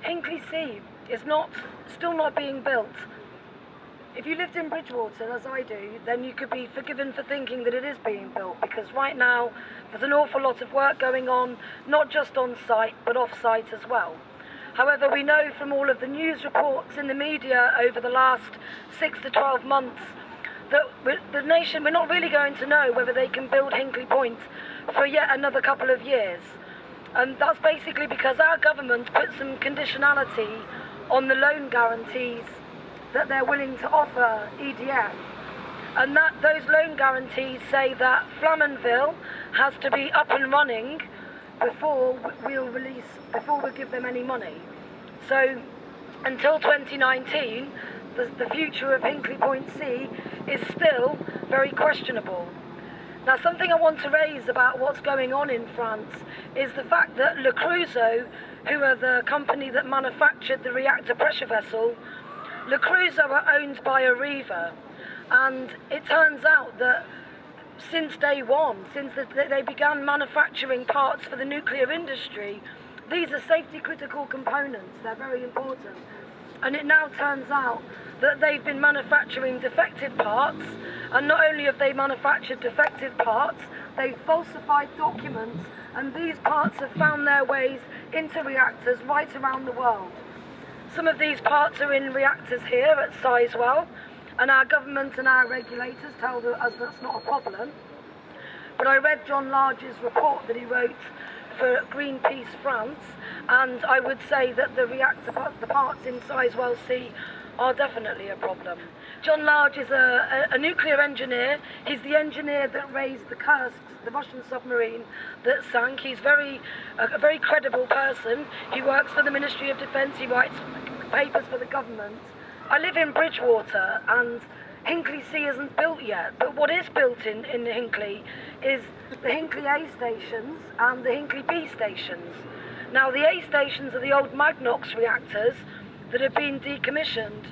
Hinkley C is still not being built. If you lived in Bridgewater, as I do, then you could be forgiven for thinking that it is being built, because right now there's an awful lot of work going on, not just on site, but off site as well. However, we know from all of the news reports in the media over the last 6 to 12 months that we're not really going to know whether they can build Hinkley Point for yet another couple of years. And that's basically because our government put some conditionality on the loan guarantees that they're willing to offer EDF. And those loan guarantees say that Flamanville has to be up and running before we give them any money. So until 2019, the future of Hinkley Point C is still very questionable. Now, something I want to raise about what's going on in France is the fact that Le Creusot, who are the company that manufactured the reactor pressure vessel, Le Creusot are owned by Areva, and it turns out that since day one, since they began manufacturing parts for the nuclear industry, these are safety critical components, they're very important. And it now turns out that they've been manufacturing defective parts, and not only have they manufactured defective parts, they've falsified documents, and these parts have found their ways into reactors right around the world. Some of these parts are in reactors here at Sizewell, and our government and our regulators tell us that's not a problem. But I read John Large's report that he wrote for Greenpeace France, and I would say that the parts in Sizewell C are definitely a problem. John Large is a nuclear engineer. He's the engineer that raised the Kursk, the Russian submarine that sank. He's a very credible person. He works for the Ministry of Defence. He writes papers for the government. I live in Bridgewater, and Hinkley C isn't built yet, but what is built in Hinkley is the Hinkley A stations and the Hinkley B stations. Now, the A stations are the old Magnox reactors that have been decommissioned,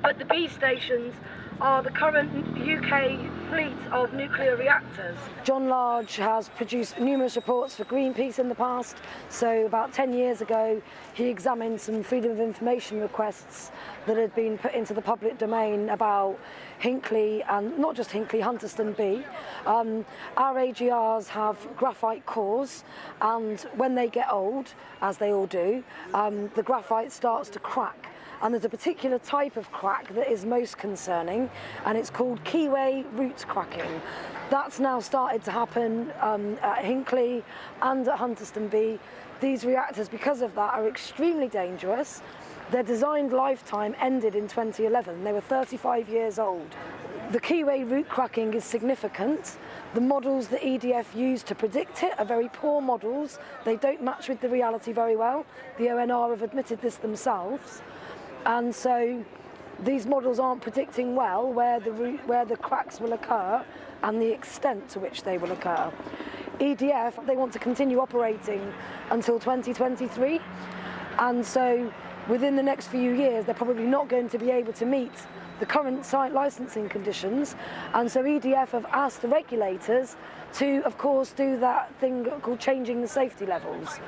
but the B stations are the current UK fleet of nuclear reactors. John Large has produced numerous reports for Greenpeace in the past. So about 10 years ago, he examined some freedom of information requests that had been put into the public domain about Hinkley, and not just Hinkley, Hunterston B. Our AGRs have graphite cores, and when they get old, as they all do, the graphite starts to crack. And there's a particular type of crack that is most concerning, and it's called keyway root cracking. That's now started to happen at Hinkley and at Hunterston B. These reactors, because of that, are extremely dangerous. Their designed lifetime ended in 2011. They were 35 years old. The keyway root cracking is significant. The models that EDF used to predict it are very poor models. They don't match with the reality very well. The ONR have admitted this themselves. And so these models aren't predicting well where the cracks will occur and the extent to which they will occur. EDF, they want to continue operating until 2023, and so within the next few years they're probably not going to be able to meet the current site licensing conditions, and so EDF have asked the regulators to, of course, do that thing called changing the safety levels.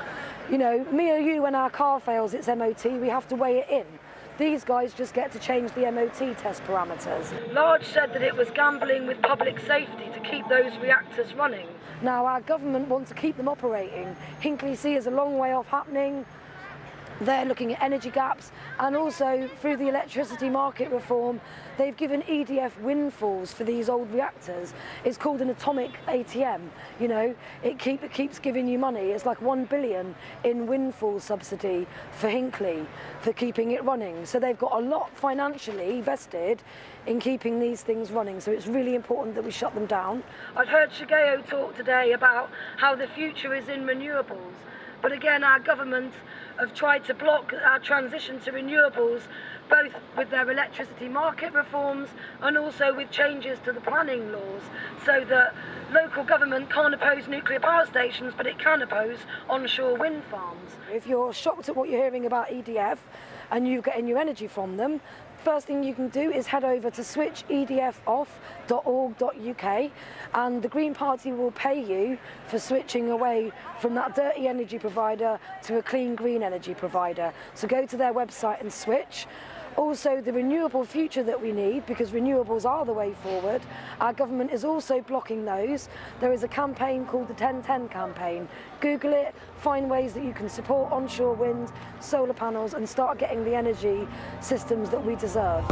You know, me or you, when our car fails its MOT, we have to weigh it in. These guys just get to change the MOT test parameters. Large said that it was gambling with public safety to keep those reactors running. Now, our government wants to keep them operating. Hinkley C is a long way off happening. They're looking at energy gaps, and also through the electricity market reform, they've given EDF windfalls for these old reactors. It's called an atomic ATM. You know, it keeps giving you money. It's like 1 billion in windfall subsidy for Hinkley for keeping it running. So they've got a lot financially vested in keeping these things running. So it's really important that we shut them down. I've heard Shigeo talk today about how the future is in renewables. But again, our government have tried to block our transition to renewables, both with their electricity market reforms and also with changes to the planning laws, so that local government can't oppose nuclear power stations, but it can oppose onshore wind farms. If you're shocked at what you're hearing about EDF and you're getting your energy from them, first thing you can do is head over to switchedfoff.org.uk, and the Green Party will pay you for switching away from that dirty energy provider to a clean green energy provider. So go to their website and switch. Also, the renewable future that we need, because renewables are the way forward, our government is also blocking those. There is a campaign called the 10-10 campaign. Google it, find ways that you can support onshore wind, solar panels, and start getting the energy systems that we deserve.